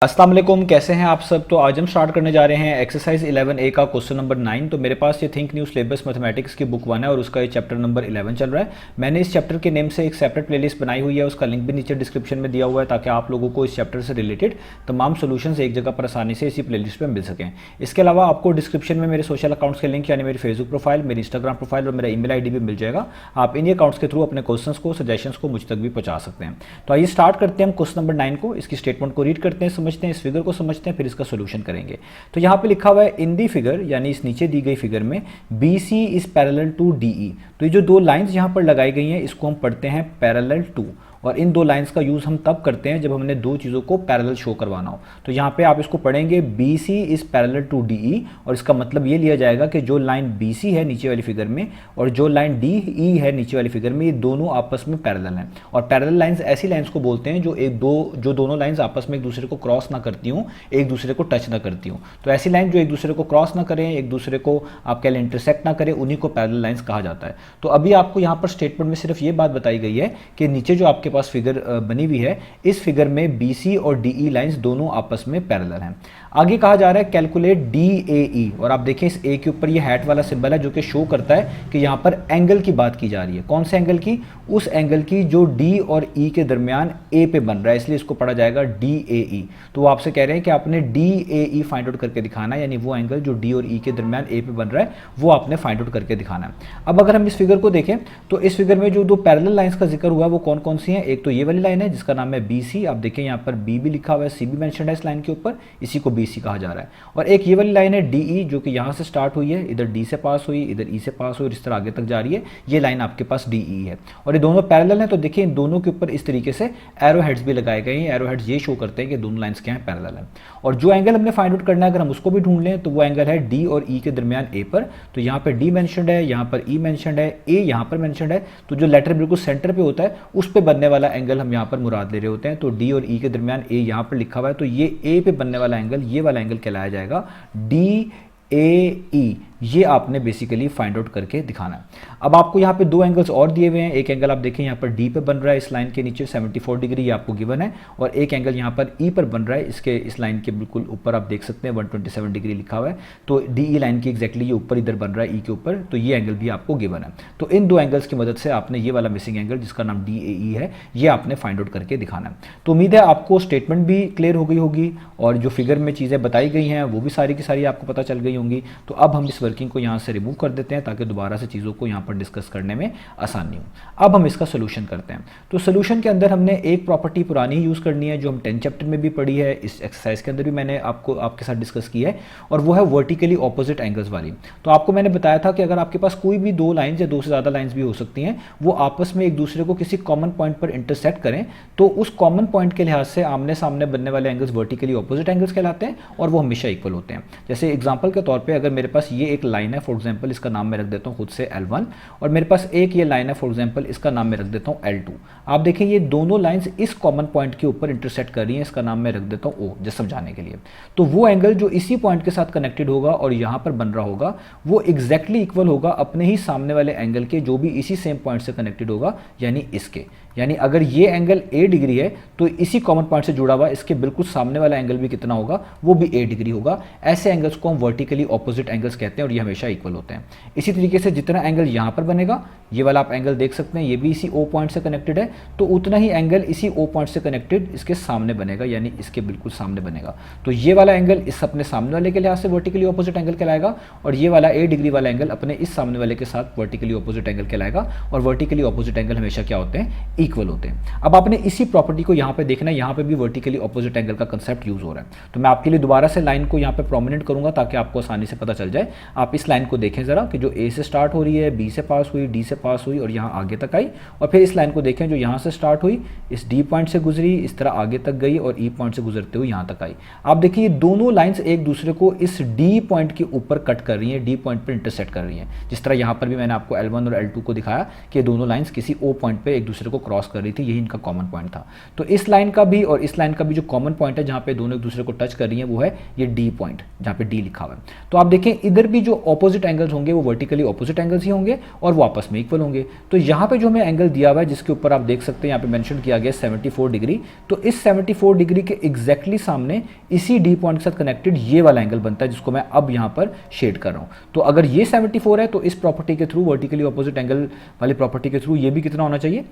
अस्सलाम वालेकुम, कैसे हैं आप सब। तो आज हम स्टार्ट करने जा रहे हैं एक्सरसाइज 11A का क्वेश्चन नंबर 9। तो मेरे पास ये थिंक न्यू सिलेबस मैथमेटिक्स की बुक 1 है और उसका ये चैप्टर नंबर 11 चल रहा है। मैंने इस चैप्टर के नेम से एक सेपरेट प्लेलिस्ट बनाई हुई है, उसका लिंक भी नीचे डिस्क्रिप्शन में दिया हुआ है ताकि आप लोगों को इस चैप्टर से रिलेटेड तमाम सोल्यूशंस एक जगह पर आसानी से इसी प्लेलिस्ट पर मिल सकें। इसके अलावा आपको डिस्क्रिप्शन में मेरे सोशल अकाउंट्स के लिंक यानी मेरी फेसबुक प्रोफाइल, मेरी इंस्टाग्राम प्रोफाइल और मेरा ईमेल आईडी भी मिल जाएगा। आप इन्हीं अकाउंट्स के थ्रू अपने क्वेश्चंस को, सजेशंस को मुझ तक भी पहुंचा सकते हैं। तो आइए स्टार्ट करते हैं हम क्वेश्चन नंबर 9 को। इसकी स्टेटमेंट को रीड करते हैं, समझते हैं, इस फिगर को समझते हैं, फिर इसका सोल्यूशन करेंगे। तो यहाँ पे लिखा हुआ है इन दी फिगर, यानी इस नीचे दी गई फिगर में BC is parallel to DE। तो ये जो दो लाइंस यहाँ पर लगाई गई हैं इसको हम पढ़ते हैं पैरेलल टू। और इन दो लाइंस का यूज़ हम तब करते हैं जब हमने दो चीज़ों को पैरेलल शो करवाना हो। तो यहाँ पे आप इसको पढ़ेंगे BC is parallel to DE, और इसका मतलब ये लिया जाएगा कि जो लाइन BC है नीचे वाली फिगर में और जो लाइन DE है नीचे वाली फिगर में, ये दोनों आपस में पैरेलल हैं। और पैरेलल लाइंस ऐसी लाइंस को बोलते हैं जो दोनों लाइंस आपस में एक दूसरे को क्रॉस ना करती हूँ, एक दूसरे को टच ना करती हूँ। तो ऐसी लाइन जो एक दूसरे को क्रॉस ना करें, एक दूसरे को आप कह लें इंटरसेक्ट ना करें, उन्हीं को पैरेलल लाइंस कहा जाता है। तो अभी आपको यहाँ पर स्टेटमेंट में सिर्फ ये बात बताई गई है कि नीचे जो आपके पास फिगर बनी हुई है, इस फिगर में BC और DE लाइंस दोनों आपस में पैरेलल हैं। आगे कहा जा रहा है कैलकुलेट DAE, और आप देखें इस A के ऊपर ये हैट वाला सिंबल है जो कि शो करता है कि यहाँ पर एंगल की बात की जा रही है। कौन से एंगल की? उस एंगल की जो D और E के दरमियान A पे बन रहा है, इसलिए इसको पढ़ा जाएगा DAE। तो वो आपसे कह रहे हैं कि आपने DAE फाइंड आउट करके दिखाना है, यानी वो एंगल जो D और E के दरमियान A पे बन रहा है वो आपने फाइंड आउट करके दिखाना है। अब अगर हम इस फिगर को देखें तो इस फिगर में जो दो पैरेलल लाइंस का जिक्र हुआ है वो कौन कौन सी हैं। एक तो ये वाली लाइन है जिसका नाम है BC, आप देखें यहाँ पर B भी लिखा हुआ है, C भी मेंशन है इस लाइन के ऊपर, इसी को BC कहा जा रहा है। और एक ये वाली लाइन है DE जो कि यहाँ से स्टार्ट हुई है, इधर D से पास हुई, इधर E से पास हुई और इस तरह आगे तक जा रही है, ये लाइन आपके पास DE है। और ये दोनों पैरेलल हैं, तो देखिए इन दोनों के ऊपर इस तरीके से एरो हेड्स भी लगाए गए हैं। एरो हेड्स ये शो करते हैं कि दोनों लाइंस क्या हैं, पैरेलल हैं। और जो एंगल हमने फाइंड आउट करना है अगर हम उसको भी ढूंढ लें तो वो एंगल है D और E के दरमियान A पर। तो यहाँ पर D मेंशनड है, यहाँ पर E मेंशनड है, A यहाँ पर मेंशनड है। तो जो लेटर बिल्कुल सेंटर पे होता है उस पे बनने वाला एंगल हम यहाँ पर मुराद ले रहे होते हैं। तो D और E के दरमियान A यहाँ पर लिखा हुआ है, तो ये A पे बनने वाला एंगल, ये वाला एंगल कहलाया जाएगा DAE। ये आपने बेसिकली फाइंड आउट करके दिखाना है। अब आपको यहाँ पे दो एंगल्स और दिए हुए हैं। एक एंगल आप देखें यहाँ पर D पे बन रहा है इस लाइन के नीचे 74 डिग्री, ये आपको गिवन है। और एक एंगल यहाँ पर E पर बन रहा है, इसके इस लाइन के बिल्कुल ऊपर आप देख सकते हैं 127 डिग्री लिखा हुआ है। तो DE लाइन की एग्जैक्टली ये ऊपर इधर बन रहा है E के ऊपर, तो ये एंगल भी आपको गिवन है। तो इन दो एंगल्स की मदद से आपने ये वाला मिसिंग एंगल जिसका नाम DAE है ये आपने फाइंड आउट करके दिखाना है। तो उम्मीद है आपको स्टेटमेंट भी क्लियर हो गई होगी और जो फिगर में चीज़ें बताई गई हैं वो भी सारी की सारी आपको पता चल गई होंगी। तो अब हम इस वर्किंग को यहाँ से रिमूव कर देते हैं ताकि दोबारा से चीज़ों को यहाँ पर डिस्कस करने में आसानी हो। अब हम इसका सोल्यूशन करते हैं। तो सोल्यूशन के अंदर हमने एक प्रॉपर्टी पुरानी यूज़ करनी है जो हम 10 चैप्टर में भी पढ़ी है, इस एक्सरसाइज के अंदर भी मैंने आपके साथ डिस्कस की है, और वो है वर्टिकली ऑपोजिट एंगल्स वाली। तो आपको मैंने बताया था कि अगर आपके पास कोई भी दो लाइन्स या दो से ज़्यादा लाइन्स भी हो सकती हैं, वो आपस में एक दूसरे को किसी कॉमन पॉइंट पर इंटरसेक्ट करें तो उस कॉमन पॉइंट के लिहाज से आमने सामने बनने वाले एंगल्स वर्टिकली ऑपोजिट एंगल्स कहलाते हैं और वो हमेशा इक्वल होते हैं। जैसे एग्जाम्पल के तौर पर अगर मेरे पास ये एक लाइन है, फॉर एग्जाम्पल इसका नाम मैं रख देता हूँ खुद से L1, और मेरे पास एक ये लाइन है फॉर एग्जांपल इसका नाम मैं रख देता हूँ L2। आप देखें ये दोनों लाइंस इस कॉमन पॉइंट के ऊपर इंटरसेक्ट कर रही हैं, इसका नाम मैं रख देता हूँ O जस्ट समझाने के लिए। तो वो एंगल जो इसी पॉइंट के साथ कनेक्टेड होगा और यहाँ पर बन रहा होगा वो एग्जैक्टली इक्वल होगा अपने ही सामने वाले एंगल के जो भी इसी सेम पॉइंट से कनेक्टेड होगा, यानी इसके। यानी अगर ये एंगल A डिग्री है तो इसी कॉमन पॉइंट से जुड़ा हुआ इसके बिल्कुल सामने वाला एंगल भी कितना होगा, वो भी A डिग्री होगा। ऐसे एंगल्स को हम वर्टिकली ऑपोजिट एंगल्स कहते हैं और ये हमेशा इक्वल होते हैं। इसी तरीके से जितना एंगल यहाँ पर बनेगा, ये वाला आप एंगल देख सकते हैं, ये भी इसी O पॉइंट से कनेक्टेड है, तो उतना ही एंगल इसी O पॉइंट से कनेक्टेड इसके सामने बनेगा, यानी इसके बिल्कुल सामने बनेगा। तो ये वाला एंगल इस अपने सामने वाले के लिहाज से वर्टिकली ऑपोजिट एंगल कहलाएगा और ये वाला A डिग्री वाला एंगल अपने इस सामने वाले के साथ वर्टिकली ऑपोजिट एंगल कहलाएगा। और वर्टिकली ऑपोजिट एंगल हमेशा क्या होते हैं, इक्वल होते हैं। अब आपने इसी प्रॉपर्टी को यहाँ पे देखना है, यहाँ पे भी वर्टिकली ऑपोजिट एंगल का कंसेप्ट यूज हो रहा है। तो मैं आपके लिए दोबारा से लाइन को यहाँ पे प्रोमिनेंट करूंगा ताकि आपको आसानी से पता चल जाए। आप इस लाइन को देखें जरा कि जो A से स्टार्ट हो रही है, B से पास हुई, D से पास हुई और यहाँ आगे तक आई, और फिर इस लाइन को देखें जो यहाँ से स्टार्ट हुई, इस D पॉइंट से गुजरी, इस तरह आगे तक गई और E पॉइंट से गुजरते हुए यहाँ तक आई। आप देखिए ये दोनों लाइन्स एक दूसरे को इस D पॉइंट के ऊपर कट कर रही हैं, D पॉइंट पर इंटरसेक्ट कर रही हैं। जिस तरह यहाँ पर भी मैंने आपको L1 और L2 को दिखाया कि दोनों लाइन्स किसी O पॉइंट पर एक दूसरे को क्रॉस कर रही थी, यही इनका कॉमन पॉइंट था। तो इस लाइन का भी और इस लाइन का भी जो कॉमन पॉइंट है जहाँ पे दोनों एक दूसरे को टच कर रही हैं वो है ये डी पॉइंट, जहाँ पे डी लिखा हुआ है। तो आप देखें इधर भी जो ऑपोजिट एंगल्स होंगे वो वर्टिकली ऑपोजिट एंगल्स ही होंगे और वो आपस में इक्वल होंगे। तो यहाँ पे जो हमें एंगल दिया हुआ है जिसके ऊपर आप देख सकते हैं यहाँ पे मेंशन किया गया 74 डिग्री, तो इस 74 डिग्री के एग्जैक्टली सामने इसी डी पॉइंट के साथ कनेक्टेड ये वाला एंगल बनता है जिसको मैं अब यहाँ पर शेड कर रहा हूँ। तो अगर ये 74 है तो इस प्रॉपर्टी के थ्रू, वर्टिकली ऑपोजिट एंगल वाली प्रॉपर्टी के थ्रू ये भी कितना होना चाहिए,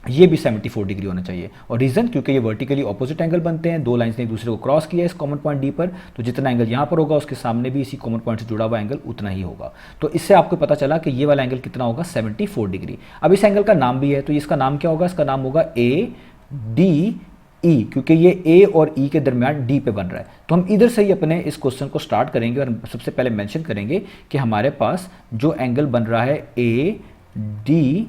ये भी 74 डिग्री होना चाहिए। और रीजन क्योंकि ये वर्टिकली ऑपोजिट एंगल बनते हैं, दो लाइंस ने एक दूसरे को क्रॉस किया इस कॉमन पॉइंट डी पर, तो जितना एंगल यहाँ पर होगा उसके सामने भी इसी कॉमन पॉइंट से जुड़ा हुआ एंगल उतना ही होगा। तो इससे आपको पता चला कि ये वाला एंगल कितना होगा, 74 डिग्री। अब इस एंगल का नाम भी है, तो इसका नाम क्या होगा, इसका नाम होगा ए डी ई, क्योंकि ये ए और ई के दरमियान डी पे बन रहा है। तो हम इधर से ही अपने इस क्वेश्चन को स्टार्ट करेंगे और सबसे पहले मेंशन करेंगे कि हमारे पास जो एंगल बन रहा है ए डी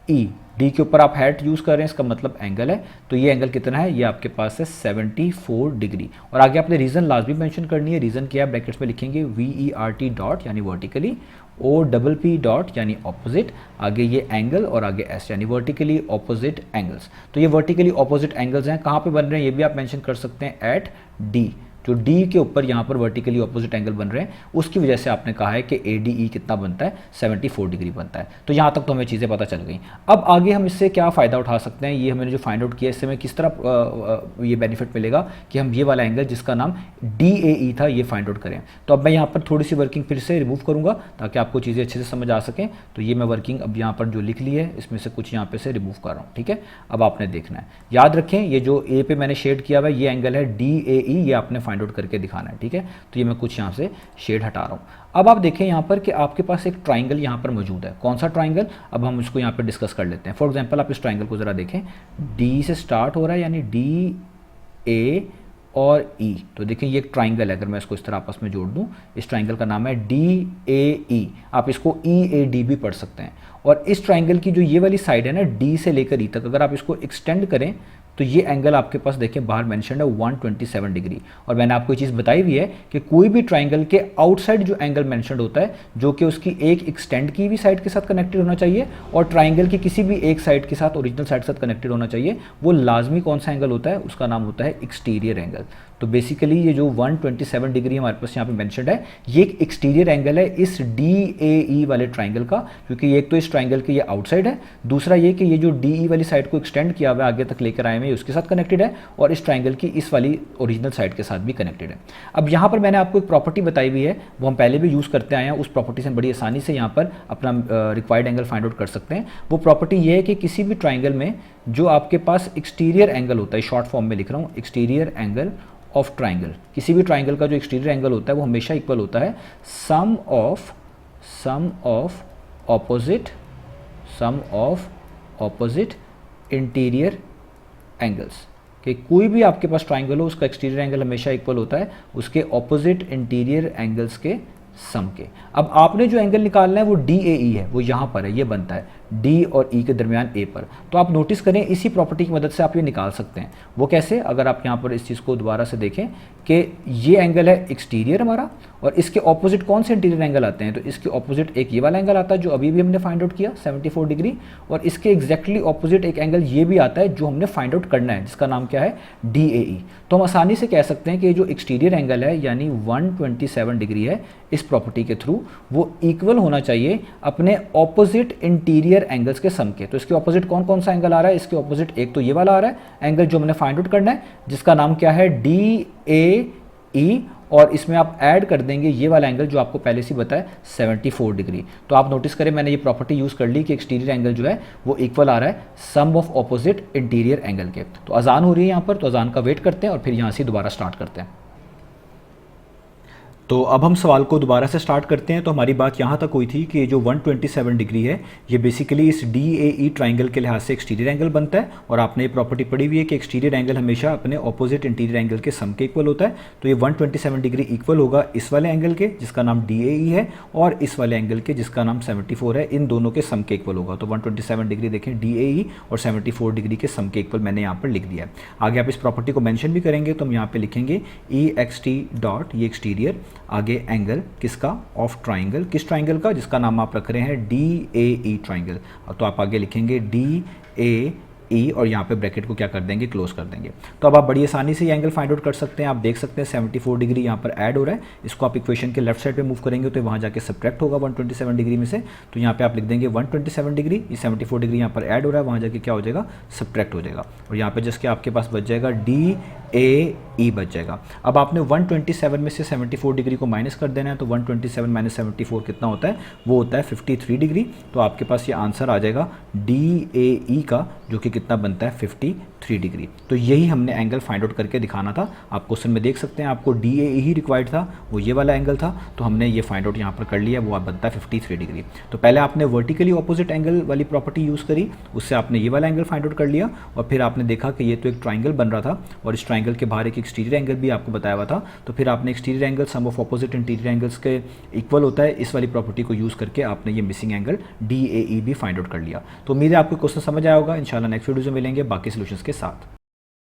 ई, डी के ऊपर आप हैट यूज़ कर रहे हैं, इसका मतलब एंगल है। तो ये एंगल कितना है, ये आपके पास है 74 डिग्री। और आगे आपने रीज़न लाजमी मेंशन करनी है। रीज़न क्या है, ब्रैकेट्स में लिखेंगे VERT डॉट यानी वर्टिकली, OPP डॉट यानी ऑपोजिट, आगे ये एंगल और आगे एस यानी वर्टिकली ऑपोजिट एंगल्स। तो ये वर्टिकली ऑपोजिट एंगल्स हैं, कहाँ पे बन रहे हैं ये भी आप मेंशन कर सकते हैं, एट डी। जो D के ऊपर यहाँ पर वर्टिकली ऑपोजिट एंगल बन रहे हैं उसकी वजह से आपने कहा है कि ADE कितना बनता है, 74 डिग्री बनता है। तो यहाँ तक तो हमें चीज़ें पता चल गई। अब आगे हम इससे क्या फ़ायदा उठा सकते हैं, ये हमने जो फाइंड आउट किया इससे हमें किस तरह ये बेनिफिट मिलेगा कि हम ये वाला एंगल जिसका नाम DAE था ये फाइंड आउट करें। तो अब मैं यहाँ पर थोड़ी सी वर्किंग फिर से रिमूव करूँगा ताकि आपको चीज़ें अच्छे से समझ आ सकें। तो ये मैं वर्किंग अब यहाँ पर जो लिख ली है इसमें से कुछ यहाँ पे से रिमूव कर रहा हूँ, ठीक है। अब आपने देखना है, याद रखें ये जो ए पे मैंने शेड किया हुआ है ये एंगल है DAE, ये आपने फाइंड आउट करके दिखाना है, ठीक है। तो ये मैं कुछ यहाँ से शेड हटा रहा हूँ। अब आप देखें यहाँ पर कि आपके पास एक ट्राइंगल यहाँ पर मौजूद है। कौन सा ट्राइंगल, अब हम इसको यहाँ पर डिस्कस कर लेते हैं। फॉर एग्जांपल आप इस ट्राइंगल को ज़रा देखें, डी से स्टार्ट हो रहा है यानी DA और E। तो देखिए ये एक ट्राइंगल है, अगर मैं इसको इस तरह आपस में जोड़ दूं, इस ट्राइंगल का नाम है DAE। आप इसको EAD भी पढ़ सकते हैं। और इस ट्राइंगल की जो ये वाली साइड है ना, D से लेकर E तक, अगर आप इसको एक्सटेंड करें तो ये एंगल आपके पास देखें बाहर मेंशन है 127 डिग्री। और मैंने आपको ये चीज़ बताई हुई है कि कोई भी ट्राइंगल के आउटसाइड जो एंगल मेंशन होता है, जो कि उसकी एक एक्सटेंड की हुई साइड के साथ कनेक्टेड होना चाहिए और ट्राइंगल की किसी भी एक साइड के साथ, ओरिजिनल साइड के साथ कनेक्टेड होना चाहिए, वो लाजमी कौन सा एंगल होता है, उसका नाम होता है एक्सटीरियर एंगल। तो बेसिकली ये जो 127 डिग्री हमारे पास यहाँ पे मेंशन्ड है ये एक एक्सटीरियर एंगल है इस DAE वाले ट्राइंगल का, क्योंकि एक तो इस ट्राइंगल के ये आउटसाइड है, दूसरा ये कि ये जो DE वाली साइड को एक्सटेंड किया हुआ है आगे तक लेकर आए हैं उसके साथ कनेक्टेड है, और इस ट्राइंगल की इस वाली ओरिजिनल साइड के साथ भी कनेक्टेड है। अब यहाँ पर मैंने आपको एक प्रॉपर्टी बताई हुई है, वो हम पहले भी यूज़ करते आए हैं, उस प्रॉपर्टी से बड़ी आसानी से यहाँ पर अपना रिक्वायर्ड एंगल फाइंड आउट कर सकते हैं। वो प्रॉपर्टी ये है कि किसी भी ट्राइंगल में जो आपके पास एक्सटीरियर एंगल होता है, शॉर्ट फॉर्म में लिख रहा हूँ, एक्सटीरियर एंगल ऑफ ट्राइंगल, किसी भी ट्राइंगल का जो एक्सटीरियर एंगल होता है वो हमेशा इक्वल होता है सम ऑफ ऑपोजिट इंटीरियर एंगल्स। कि कोई भी आपके पास ट्राइंगल हो उसका एक्सटीरियर एंगल हमेशा इक्वल होता है उसके ऑपोजिट इंटीरियर एंगल्स के सम के। अब आपने जो एंगल निकालना है वो DAE है, वो यहाँ पर है, ये बनता है D और E के दरमियान A पर। तो आप नोटिस करें इसी प्रॉपर्टी की मदद से आप ये निकाल सकते हैं। वो कैसे, अगर आप यहाँ पर इस चीज़ को दोबारा से देखें कि ये एंगल है एक्सटीरियर हमारा और इसके ऑपोजिट कौन से इंटीरियर एंगल आते हैं, तो इसके ऑपोजिट एक ये वाला एंगल आता है जो अभी भी हमने फाइंड आउट किया 74 डिग्री, और इसके एग्जैक्टली ऑपोजिट एक एंगल ये भी आता है जो हमने फाइंड आउट करना है जिसका नाम क्या है DAE। तो हम आसानी से कह सकते हैं कि जो एक्सटीरियर एंगल है यानी 127 डिग्री है, इस प्रॉपर्टी के थ्रू वो इक्वल होना चाहिए अपने ऑपोजिट इंटीरियर एंगल्स के सम के। तो इसके ऑपोजिट कौन कौन सा एंगल आ रहा है, इसके ऑपोजिट एक तो ये वाला आ रहा है एंगल जो हमने फाइंड आउट करना है जिसका नाम क्या है DAE, और इसमें आप ऐड कर देंगे ये वाला एंगल जो आपको पहले से बताया 74 डिग्री। तो आप नोटिस करें मैंने ये प्रॉपर्टी यूज़ कर ली कि एक्सटीरियर एंगल जो है वो इक्वल आ रहा है सम ऑफ ऑपोजिट इंटीरियर एंगल के। तो अजान हो रही है यहाँ पर, तो अजान का वेट करते हैं और फिर यहाँ से दोबारा स्टार्ट करते हैं। तो अब हम सवाल को दोबारा से स्टार्ट करते हैं। तो हमारी बात यहाँ तक हुई थी कि जो 127 डिग्री है ये बेसिकली इस DAE ट्राइंगल के लिहाज से एक्सटीरियर एंगल बनता है, और आपने ये प्रॉपर्टी पढ़ी हुई है कि एक्सटीरियर एंगल हमेशा अपने ऑपोजिट इंटीरियर एंगल के सम के इक्वल होता है। तो ये 127 डिग्री इक्वल होगा इस वाले एंगल के जिसका नाम DAE है और इस वाले एंगल के जिसका नाम 74 है, इन दोनों के सम के इक्वल होगा। तो 127 डिग्री देखें DAE और 74 डिग्री के सम के इक्वल मैंने यहाँ पर लिख दिया है। आगे आप इस प्रॉपर्टी को मेंशन भी करेंगे तो हम यहाँ पे लिखेंगे EXT डॉट, ये एक्सटीरियर, आगे एंगल किसका, ऑफ ट्राइंगल, किस ट्राइंगल का, जिसका नाम आप रख रहे हैं DAE ट्राइंगल। तो आप आगे लिखेंगे DAE ई और यहाँ पे ब्रैकेट को क्या कर देंगे, क्लोज कर देंगे। तो अब आप बड़ी आसानी से ये एंगल फाइंड आउट कर सकते हैं। आप देख सकते हैं 74 डिग्री यहाँ पर ऐड हो रहा है, इसको आप इक्वेशन के लेफ्ट साइड पे मूव करेंगे तो वहाँ जाके सब्ट्रैक्ट होगा 127 डिग्री में से, तो यहाँ पे आप लिख देंगे 127 डिग्री, ये 74 डिग्री यहाँ पर ऐड हो रहा है, वहाँ जाके क्या हो जाएगा, सब्ट्रैक्ट हो जाएगा, और यहाँ पे जस्ट के आपके पास बच जाएगा DAE बच जाएगा। अब आपने 127 में से 74 डिग्री को माइनस कर देना है, तो 127 माइनस 74 कितना होता है, वो होता है 53 डिग्री। तो आपके पास ये आंसर आ जाएगा DAE का, जो कि कितना बनता है 53 डिग्री। तो यही हमने एंगल फाइंड आउट करके दिखाना था। आप क्वेश्चन में देख सकते हैं आपको DAE ही रिक्वायर्ड था, वो ये वाला एंगल था, तो हमने ये फाइंड आउट यहाँ पर कर लिया, वो आप बनता है 53 डिग्री। तो पहले आपने वर्टिकली ऑपोजिट एंगल वाली प्रॉपर्टी यूज़ करी, उससे आपने ये वाला एंगल फाइंड आउट कर लिया, और फिर आपने देखा कि ये तो एक ट्राइंगल बन रहा था और इस ट्राइंगल के बाहर एक एक्सटीरियर एंगल भी आपको बताया हुआ था, तो फिर आपने exterior angle sum of opposite interior angles के इक्वल होता है, इस वाली प्रॉपर्टी को यूज़ करके आपने ये मिसिंग एंगल DAE भी फाइंड आउट कर लिया। तो उम्मीद है आपको क्वेश्चन समझ आया होगा। इंशाल्लाह नेक्स्ट वीडियो में मिलेंगे बाकी सॉल्यूशंस के साथ।